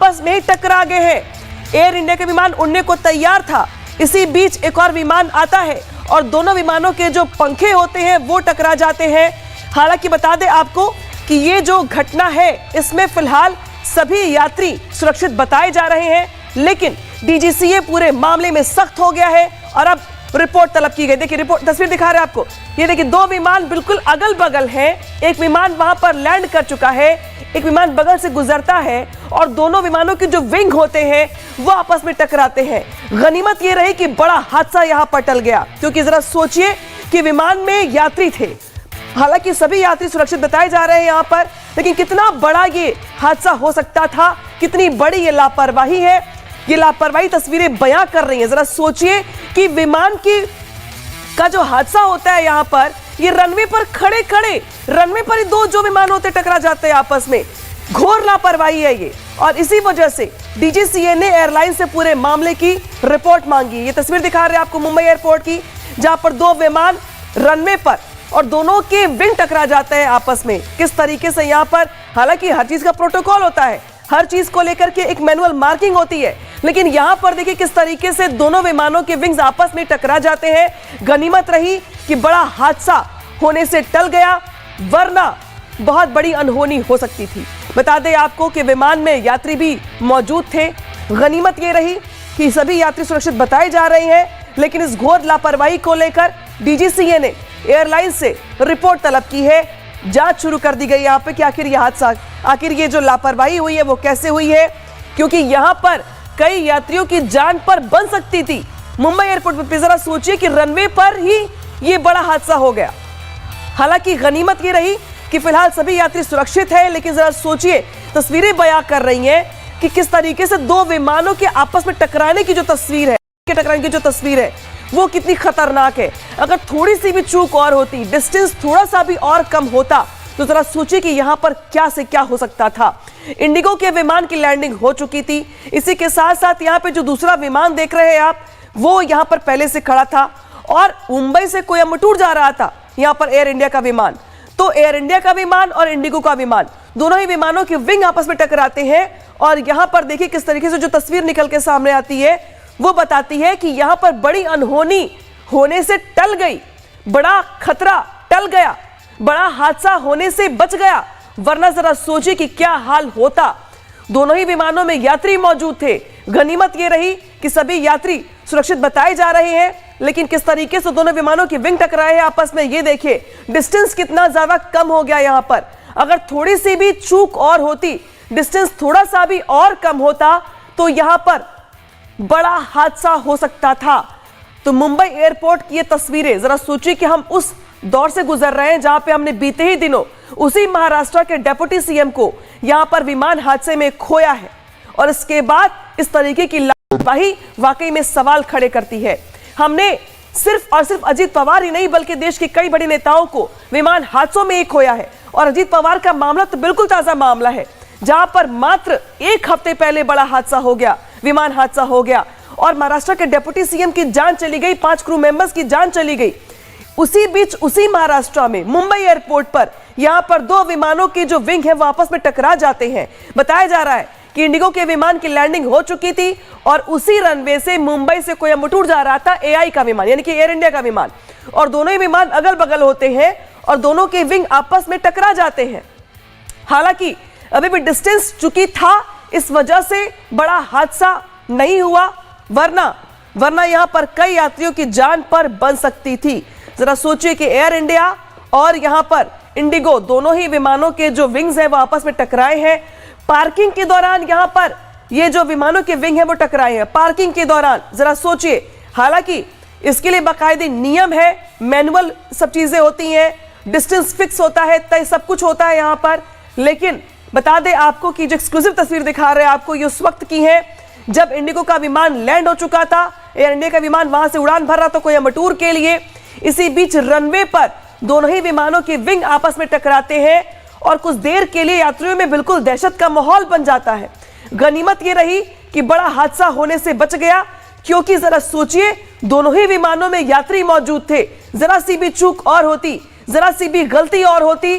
आपस में टकरा गए हैं। एयर इंडिया के विमान उड़ने को तैयार था, इसी बीच एक और विमान आता है और दोनों विमानों के जो पंखे होते हैं वो टकरा जाते हैं। हालांकि बता दें आपको कि ये जो घटना है इसमें फिलहाल सभी यात्री सुरक्षित बताए जा रहे हैं, लेकिन डीजीसीए पूरे मामले में सख्त हो गया है और अब रिपोर्ट तलब की गई। देखिए रिपोर्ट तस्वीर दिखा रहे हैं आपको, ये देखिए दो विमान बिल्कुल अगल बगल हैं, एक विमान वहां पर लैंड कर चुका है, एक विमान बगल से गुजरता है और दोनों विमानों के जो विंग होते हैं वो आपस में टकराते हैं। गनीमत ये रही कि बड़ा हादसा यहां पर टल गया, क्योंकि जरा सोचिए कि विमान में यात्री थे, हालांकि सभी यात्री सुरक्षित बताए जा रहे हैं यहां पर, लेकिन कितना बड़ा ये हादसा हो सकता था, कितनी बड़ी ये लापरवाही है, ये लापरवाही तस्वीरें बयां कर रही हैं। जरा सोचिए कि विमान की का जो हादसा होता है यहां पर, ये रनवे पर खड़े खड़े रनवे पर ही दो जो विमान होते टकरा जाते हैं आपस में। घोर लापरवाही है ये, और इसी वजह से डीजीसीए ने एयरलाइन से पूरे मामले की रिपोर्ट मांगी। ये तस्वीर दिखा रहे हैं आपको मुंबई एयरपोर्ट की, जहां पर दो विमान रनवे पर और दोनों के विंग टकरा जाते हैं आपस में। किस तरीके से यहाँ पर, हालांकि हर चीज का प्रोटोकॉल होता है, हर चीज को लेकर के एक मैनुअल मार्किंग होती है, लेकिन यहाँ पर देखिए किस तरीके से दोनों विमानों के विंग्स आपस में टकरा जाते हैं। गनीमत रही कि बड़ा हादसा होने से टल गया, वरना बहुत बड़ी अनहोनी हो सकती थी। बता दें आपको कि विमान में यात्री भी मौजूद थे। गनीमत ये रही कि सभी यात्री सुरक्षित बताए जा रहे हैं, लेकिन इस घोर लापरवाही को लेकर डीजीसीए ने एयरलाइन से रिपोर्ट तलब की है। जांच शुरू कर दी गई यहाँ पे कि आखिर ये हादसा, आखिर ये जो लापरवाही हुई है वो कैसे हुई है, क्योंकि यहाँ पर कई यात्रियों की जान पर बन सकती थी। मुंबई एयरपोर्ट पर जरा सोचिए कि रनवे पर ही ये बड़ा हादसा हो गया। हालांकि गनीमत ये रही कि फिलहाल सभी यात्री सुरक्षित है, लेकिन जरा सोचिए तस्वीरें बयां कर रही हैं कि किस तरीके से दो विमानों के आपस में टकराने की जो तस्वीर है, टकराने की जो तस्वीर है वो कितनी खतरनाक है। अगर थोड़ी सी भी चूक और होती, डिस्टेंस थोड़ा सा भी और कम होता, तो जरा सोचिए कि यहाँ पर क्या से क्या हो सकता था। इंडिगो के विमान की लैंडिंग हो चुकी थी, इसी के साथ साथ यहाँ पे जो दूसरा विमान देख रहे हैं आप, वो यहाँ पर पहले से खड़ा था और मुंबई से कोयम्बटूर जा रहा था यहाँ पर एयर इंडिया का विमान। तो एयर इंडिया का विमान और इंडिगो का विमान, दोनों ही विमानों के विंग आपस में टकराते हैं और यहाँ पर देखिए किस तरीके से जो तस्वीर निकल के सामने आती है वो बताती है कि यहाँ पर बड़ी अनहोनी होने से टल गई, बड़ा खतरा टल गया, बड़ा हादसा होने से बच गया, वरना जरा सोचिए कि क्या हाल होता। दोनों ही विमानों में यात्री मौजूद थे। गनीमत ये रही कि सभी यात्री सुरक्षित बताए जा रहे हैं, लेकिन किस तरीके से दोनों विमानों के विंग टकराए हैं आपस में, ये देखिए डिस्टेंस कितना ज्यादा कम हो गया यहाँ पर। अगर थोड़ी सी भी चूक और होती, डिस्टेंस थोड़ा सा भी और कम होता, तो यहाँ पर बड़ा हादसा हो सकता था। तो मुंबई एयरपोर्ट की ये तस्वीरें, जरा सोचिए कि हम उस दौर से गुजर रहे हैं जहां पे हमने बीते ही दिनों उसी महाराष्ट्र के डिप्टी सीएम को यहां पर विमान हादसे में खोया है, और इसके बाद इस तरीके की लापरवाही वाकई में सवाल खड़े करती है। हमने सिर्फ और सिर्फ अजीत पवार ही नहीं बल्कि देश के कई बड़े नेताओं को विमान हादसों में ही खोया है, और अजीत पवार का मामला तो बिल्कुल ताजा मामला है, जहां पर मात्र एक हफ्ते पहले बड़ा हादसा हो गया, विमान हादसा हो गया और महाराष्ट्र के डिप्टी सीएम की जान चली गई, 5 क्रू मेंबर्स की जान चली गई। उसी बीच उसी महाराष्ट्र में मुंबई एयरपोर्ट पर यहां पर दो विमानों के जो विंग है वो आपस में टकरा जाते हैं। बताया जा रहा है कि इंडिगो के विमान की लैंडिंग हो चुकी थी और उसी रनवे से मुंबई से कोयम्बटूर जा रहा था एआई का विमान, यानी कि एयर इंडिया का विमान, और दोनों ही विमान अगल बगल होते हैं और दोनों के विंग आपस में टकरा जाते हैं। हालांकि अभी भी डिस्टेंस चुकी था, इस वजह से बड़ा हादसा नहीं हुआ, वरना यहां पर कई यात्रियों की जान पर बन सकती थी। जरा सोचिए कि एयर इंडिया और यहां पर इंडिगो, दोनों ही विमानों के जो विंग्स हैं वो आपस में टकराए हैं। पार्किंग के दौरान यहां पर ये जो विमानों के विंग हैं वो टकराए हैं पार्किंग के दौरान। जरा सोचिए, हालांकि इसके लिए बाकायदे नियम है, मैनुअल सब चीजें होती हैं, डिस्टेंस फिक्स होता है, तय सब कुछ होता है यहां पर, लेकिन बता दें आपको कि जो एक्सक्लूसिव तस्वीर दिखा रहे हैं आपको, ये उस वक्त की है जब इंडिगो का विमान लैंड हो चुका था, एयर इंडिया का विमान वहां से उड़ान भर रहा था कोयम्बटूर के लिए। इसी बीच रनवे पर दोनों ही विमानों के विंग आपस में टकराते हैं और कुछ देर के लिए यात्रियों में बिल्कुल दहशत का माहौल बन जाता है। गनीमत ये रही कि बड़ा हादसा होने से बच गया, क्योंकि जरा सोचिए दोनों ही विमानों में यात्री मौजूद थे। जरा सी भी चूक और होती, जरा सी भी गलती और होती,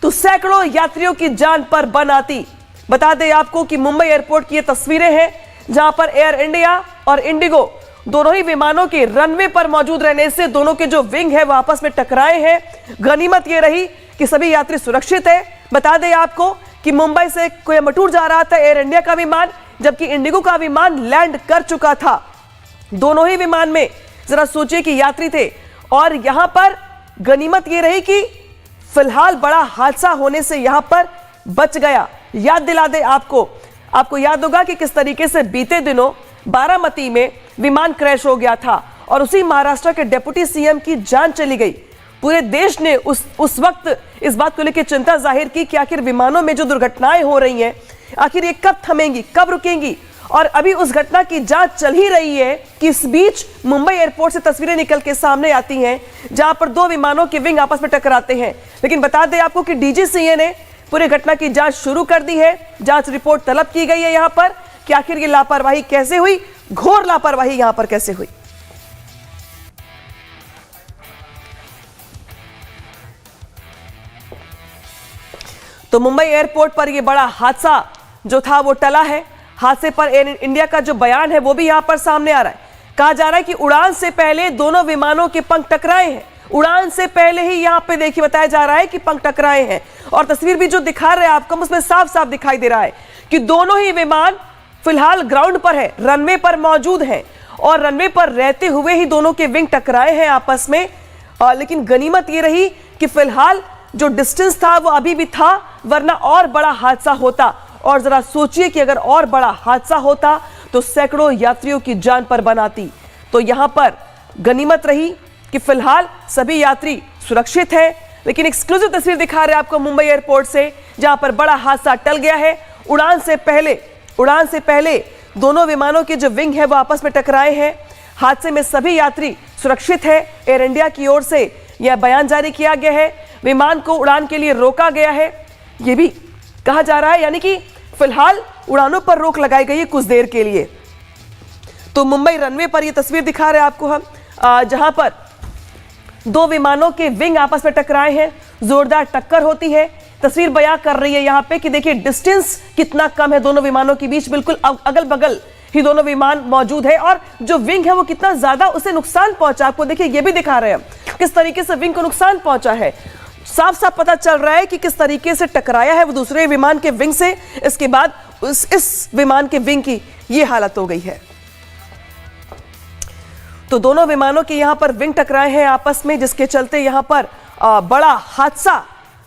तो सैकड़ों यात्रियों की जान पर बन आती। बता दें आपको कि मुंबई एयरपोर्ट की ये तस्वीरें हैं जहां पर एयर इंडिया और इंडिगो दोनों ही विमानों के रनवे पर मौजूद रहने से दोनों के जो विंग है वो आपस में टकराए हैं। गनीमत ये रही कि सभी यात्री सुरक्षित है। बता दें आपको कि मुंबई से कोयम्बटूर जा रहा था एयर इंडिया का विमान, जबकि इंडिगो का विमान लैंड कर चुका था। दोनों ही विमान में जरा सोचिए कि यात्री थे और यहां पर गनीमत ये रही कि फिलहाल बड़ा हादसा होने से यहां पर बच गया। याद दिला दे आपको याद होगा कि किस तरीके से बीते दिनों बारामती में विमान क्रैश हो गया था और उसी महाराष्ट्र के डिप्टी सीएम की जान चली गई। पूरे देश ने उस वक्त इस बात को लेकर चिंता जाहिर की कि आखिर विमानों में जो दुर्घटनाएं हो रही हैं आखिर ये कब थमेंगी, कब रुकेंगी। और अभी उस घटना की जांच चल ही रही है कि इस बीच मुंबई एयरपोर्ट से तस्वीरें निकल के सामने आती हैं जहां पर दो विमानों के विंग आपस में टकराते हैं। लेकिन बता दें आपको कि डीजीसीए ने पूरी घटना की जांच शुरू कर दी है। जांच रिपोर्ट तलब की गई है यहां पर कि आखिर ये लापरवाही कैसे हुई, घोर लापरवाही यहां पर कैसे हुई। तो मुंबई एयरपोर्ट पर यह बड़ा हादसा जो था वो टला है। हादसे पर एयर इंडिया का जो बयान है वो भी यहां पर सामने आ रहा है। कहा जा रहा है कि उड़ान से पहले दोनों विमानों के पंख टकराए हैं। उड़ान से पहले ही यहां पे देखिए बताया जा रहा है कि पंख टकराए हैं और तस्वीर भी जो दिखा रहे हैं आपको उसमें साफ साफ दिखाई दे रहा है कि दोनों ही विमान फिलहाल ग्राउंड पर है, रनवे पर मौजूद है और रनवे पर रहते हुए ही दोनों के विंग टकराए हैं आपस में। लेकिन गनीमत ये रही कि फिलहाल जो डिस्टेंस था वो अभी भी था, वरना और बड़ा हादसा होता। और जरा सोचिए कि अगर और बड़ा हादसा होता तो सैकड़ों यात्रियों की जान पर बनाती। तो यहां पर गनीमत रही कि फिलहाल सभी यात्री सुरक्षित हैं। लेकिन एक्सक्लूसिव तस्वीर दिखा रहे हैं आपको मुंबई एयरपोर्ट से जहां पर बड़ा हादसा टल गया है। उड़ान से पहले दोनों विमानों के जो विंग है वो आपस में टकराए हैं। हादसे में सभी यात्री सुरक्षित है। एयर इंडिया की ओर से यह बयान जारी किया गया है। विमान को उड़ान के लिए रोका गया है यह भी कहा जा रहा है, यानी कि फिलहाल उड़ानों पर रोक लगाई गई है कुछ देर के लिए। तो मुंबई रनवे पर यह तस्वीर दिखा रहे हैं आपको हम जहां पर दो विमानों के विंग आपस में टकराए हैं, जोरदार टक्कर होती है। तस्वीर बयां कर रही है यहां पे कि देखिए डिस्टेंस कितना कम है दोनों विमानों के बीच, बिल्कुल अगल बगल ही दोनों विमान मौजूद है और जो विंग है वो कितना ज्यादा उसे नुकसान पहुंचा आपको देखिए ये भी दिखा रहे हैं किस तरीके से विंग को नुकसान पहुंचा है। साफ साफ पता चल रहा है कि किस तरीके से टकराया है वो दूसरे विमान के विंग से। इसके बाद इस विमान के विंग की ये हालत हो गई है। तो दोनों विमानों के यहां पर विंग टकराए हैं आपस में, जिसके चलते यहां पर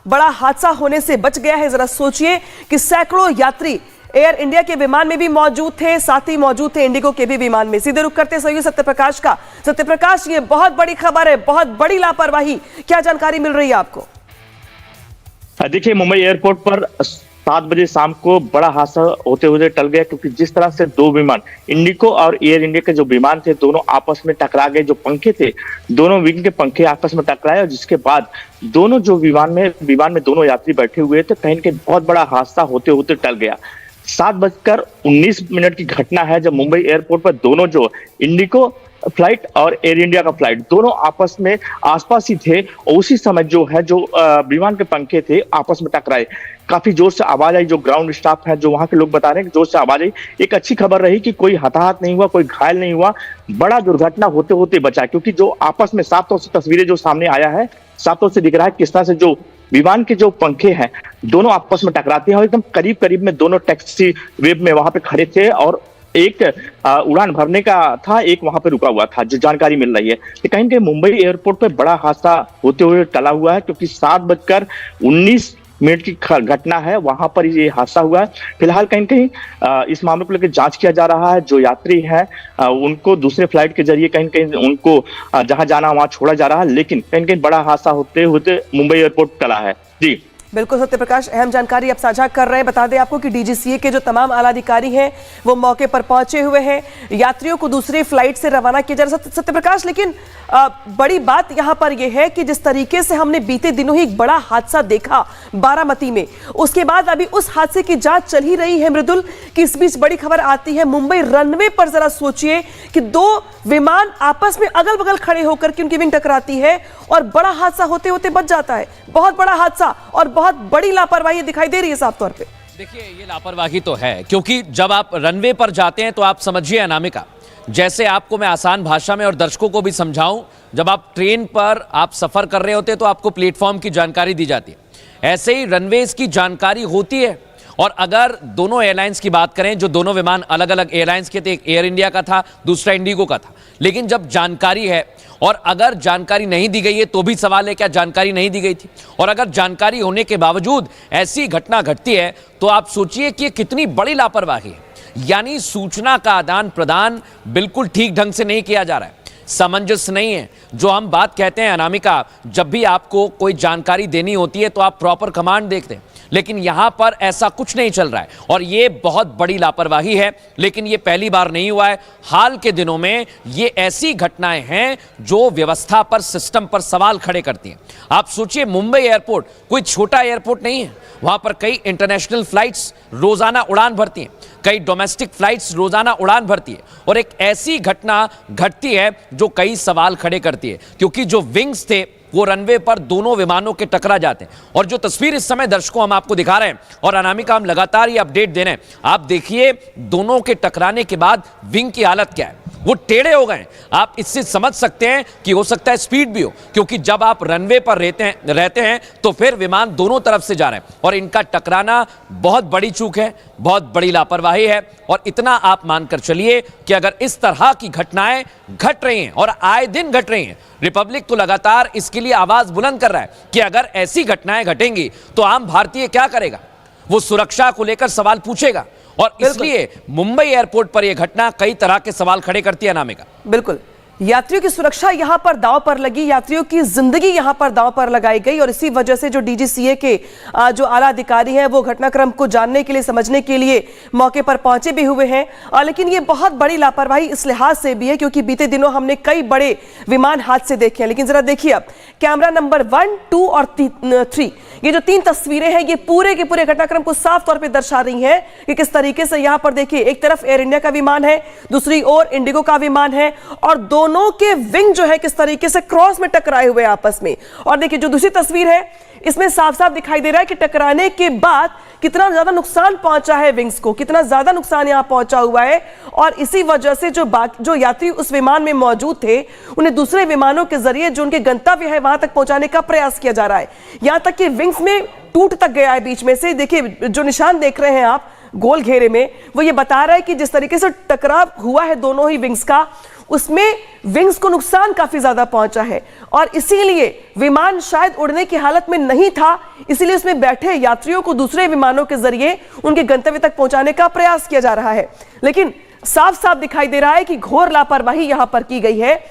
बड़ा हादसा होने से बच गया है। जरा सोचिए कि सैकड़ों यात्री एयर इंडिया के विमान में भी मौजूद थे, साथ ही मौजूद थे इंडिगो के भी विमान में। सीधे रुख करते सहयोगी सत्यप्रकाश का। सत्यप्रकाश, ये बहुत बड़ी खबर है, बहुत बड़ी लापरवाही, क्या जानकारी मिल रही है आपको? देखिए, मुंबई एयरपोर्ट पर 7 बजे शाम को बड़ा हादसा होते हुए टल गया, क्योंकि जिस तरह से दो विमान इंडिगो और एयर इंडिया के जो विमान थे दोनों आपस में टकरा गए। जो पंखे थे दोनों विंग के पंखे आपस में टकराए और जिसके बाद दोनों जो विमान में दोनों यात्री बैठे हुए थे, कहीं न कहीं बहुत बड़ा हादसा होते होते टल गया। 7:19 की घटना है जब मुंबई एयरपोर्ट पर दोनों जो इंडिगो फ्लाइट और एयर इंडिया का फ्लाइट दोनों आपस में आसपास ही थे और उसी समय जो विमान के पंखे थे आपस में टकराए। काफी जोर से आवाज आई। जो ग्राउंड स्टाफ है, जो वहां के लोग बता रहे हैं कि जोर से आवाज आई। एक अच्छी खबर रही कि कोई हताहत नहीं हुआ, कोई घायल नहीं हुआ। बड़ा दुर्घटना होते होते बचा, क्योंकि जो आपस में साफ तौर से तस्वीरें जो सामने आया है, साफ तौर से दिख रहा है किस तरह से जो विमान के जो पंखे हैं दोनों आपस में टकराते हैं और एकदम करीब करीब में दोनों टैक्सी वेब में वहां पे खड़े थे और एक उड़ान भरने का था, एक वहां पे रुका हुआ था, जो जानकारी मिल रही है। कहीं कहीं मुंबई एयरपोर्ट पे बड़ा हादसा होते हुए टला हुआ है, क्योंकि 7:19 की घटना है, वहां पर ये हादसा हुआ है। फिलहाल कहीं कहीं इस मामले को लेकर जांच किया जा रहा है। जो यात्री हैं उनको दूसरे फ्लाइट के जरिए कहीं कहीं उनको जहां जाना वहां छोड़ा जा रहा है, लेकिन कहीं कहीं बड़ा हादसा होते होते मुंबई एयरपोर्ट टला है। जी बिल्कुल सत्यप्रकाश, अहम जानकारी अब साझा कर रहे हैं। बता दें आपको कि डीजीसीए के जो तमाम आला अधिकारी हैं वो मौके पर पहुंचे हुए हैं, यात्रियों को दूसरी फ्लाइट से रवाना किया जा रहा है। सत्यप्रकाश, लेकिन बड़ी बात यहां पर यह है कि जिस तरीके से हमने बीते दिनों ही एक बड़ा हादसा देखा बारामती में, उसके बाद अभी उस हादसे की जांच चल ही रही है मृदुल, कि इस बीच बड़ी खबर आती है मुंबई रनवे पर। जरा सोचिए कि दो विमान आपस में अगल बगल खड़े होकर के उनकी विंग टकराती है और बड़ा हादसा होते होते बच जाता है। बहुत बड़ा हादसा और बहुत बड़ी लापरवाही दिखाई दे रही है साफ तौर पे। देखिए ये लापरवाही तो है, क्योंकि जब आप रनवे पर जाते हैं तो आप समझिए अनामिका, जैसे आपको मैं आसान भाषा में और दर्शकों को भी समझाऊं, जब आप ट्रेन पर आप सफर कर रहे होते हैं तो आपको प्लेटफॉर्म की जानकारी दी जाती है, ऐसे ही रनवेज की जानकारी होती है। और अगर दोनों एयरलाइंस की बात करें, जो दोनों विमान अलग अलग एयरलाइंस के थे, एक एयर इंडिया का था, दूसरा इंडिगो का था, लेकिन जब जानकारी है और अगर जानकारी नहीं दी गई है तो भी सवाल है क्या जानकारी नहीं दी गई थी, और अगर जानकारी होने के बावजूद ऐसी घटना घटती है तो आप सोचिए कि कितनी बड़ी लापरवाही है। यानी सूचना का आदान प्रदान बिल्कुल ठीक ढंग से नहीं किया जा रहा है, सामंजस्य नहीं है। जो हम बात कहते हैं अनामिका, जब भी आपको कोई जानकारी देनी होती है तो आप प्रॉपर कमांड देखते हैं, लेकिन यहां पर ऐसा कुछ नहीं चल रहा है और ये बहुत बड़ी लापरवाही है। लेकिन ये पहली बार नहीं हुआ है, हाल के दिनों में ये ऐसी घटनाएं हैं जो व्यवस्था पर, सिस्टम पर सवाल खड़े करती हैं। आप सोचिए, मुंबई एयरपोर्ट कोई छोटा एयरपोर्ट नहीं है, वहां पर कई इंटरनेशनल फ्लाइट्स रोजाना उड़ान भरती हैं, कई डोमेस्टिक फ्लाइट्स रोजाना उड़ान भरती है, और एक ऐसी घटना घटती है जो कई सवाल खड़े करती है, क्योंकि जो विंग्स थे वो रनवे पर दोनों विमानों के टकरा जाते हैं। और जो तस्वीर इस समय दर्शकों हम आपको दिखा रहे हैं, और अनामिका हम लगातार ये अपडेट दे रहे हैं, आप देखिए दोनों के टकराने के बाद विंग की हालत क्या है, वो टेढ़े हो गए। आप इससे समझ सकते हैं कि हो सकता है स्पीड भी हो, क्योंकि जब आप रनवे पर रहते हैं तो फिर विमान दोनों तरफ से जा रहे हैं, और इनका टकराना बहुत बड़ी चूक है, बहुत बड़ी लापरवाही है। और इतना आप मानकर चलिए कि अगर इस तरह की घटनाएं घट रही हैं और आए दिन घट रही हैं, रिपब्लिक तो लगातार इसके लिए आवाज बुलंद कर रहा है कि अगर ऐसी घटनाएं घटेंगी तो आम भारतीय क्या करेगा, वो सुरक्षा को लेकर सवाल पूछेगा। और इसलिए मुंबई एयरपोर्ट पर यह घटना कई तरह के सवाल खड़े करती है अनामिका। बिल्कुल, यात्रियों की सुरक्षा यहां पर दांव पर लगी, यात्रियों की जिंदगी यहां पर दांव पर लगाई गई, और इसी वजह से जो डीजीसीए के जो आला अधिकारी हैं वो घटनाक्रम को जानने के लिए, समझने के लिए मौके पर पहुंचे भी हुए हैं। लेकिन ये बहुत बड़ी लापरवाही इस लिहाज से भी है क्योंकि बीते दिनों हमने कई बड़े विमान हादसे देखे हैं। लेकिन जरा देखिए अब कैमरा नंबर 1, 2 और 3, ये जो 3 तस्वीरें हैं ये पूरे के पूरे घटनाक्रम को साफ तौर पर दर्शा रही हैं कि किस तरीके से यहां पर देखिए, एक तरफ एयर इंडिया का विमान है, दूसरी ओर इंडिगो का विमान है, और दोनों के विंग जो है किस तरीके से क्रॉस में टकराए हुए आपस में। और देखिए जो दूसरी तस्वीर है इसमें साफ साफ दिखाई दे रहा है कि टकराने के बाद कितना ज्यादा नुकसान पहुंचा है विंग्स को, कितना ज्यादा नुकसान यहां पहुंचा हुआ है। और इसी वजह से जो यात्री उस विमान में मौजूद थे उन्हें दूसरे विमानों के जरिए जो उनके गंतव्य है वहां तक पहुंचाने का प्रयास किया जा रहा है, यहां तक कि विंग्स में टूट तक गया है बीच में से। देखिए जो निशान देख रहे हैं आप गोल घेरे में, वो ये बता रहा है कि जिस तरीके से टकराव हुआ है दोनों ही विंग्स का, उसमें विंग्स को नुकसान काफी ज्यादा पहुंचा है। और इसीलिए विमान शायद उड़ने की हालत में नहीं था, इसीलिए उसमें बैठे यात्रियों को दूसरे विमानों के जरिए उनके गंतव्य तक पहुंचाने का प्रयास किया जा रहा है। लेकिन साफ साफ दिखाई दे रहा है कि घोर लापरवाही यहां पर की गई है,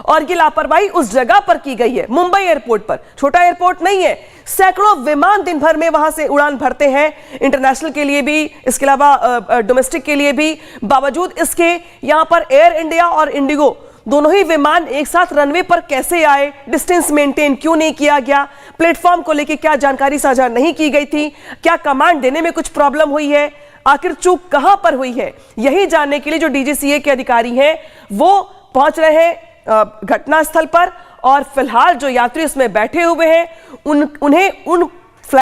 और ये लापरवाही उस जगह पर की गई है, मुंबई एयरपोर्ट पर। छोटा एयरपोर्ट नहीं है, सैकड़ों विमान दिन भर में वहां से उड़ान भरते हैं, इंटरनेशनल के लिए भी, इसके अलावा डोमेस्टिक के लिए भी। बावजूद इसके यहां पर एयर इंडिया और इंडिगो दोनों ही विमान एक साथ रनवे पर कैसे आए, डिस्टेंस मेंटेन क्यों नहीं किया गया, प्लेटफॉर्म को लेकर क्या जानकारी साझा नहीं की गई थी, क्या कमांड देने में कुछ प्रॉब्लम हुई है, आखिर चूक कहां पर हुई है, यही जानने के लिए जो डीजीसीए के अधिकारी हैं वो पहुंच रहे हैं घटनास्थल पर। और फिलहाल जो यात्री उसमें बैठे हुए हैं उन्हें उन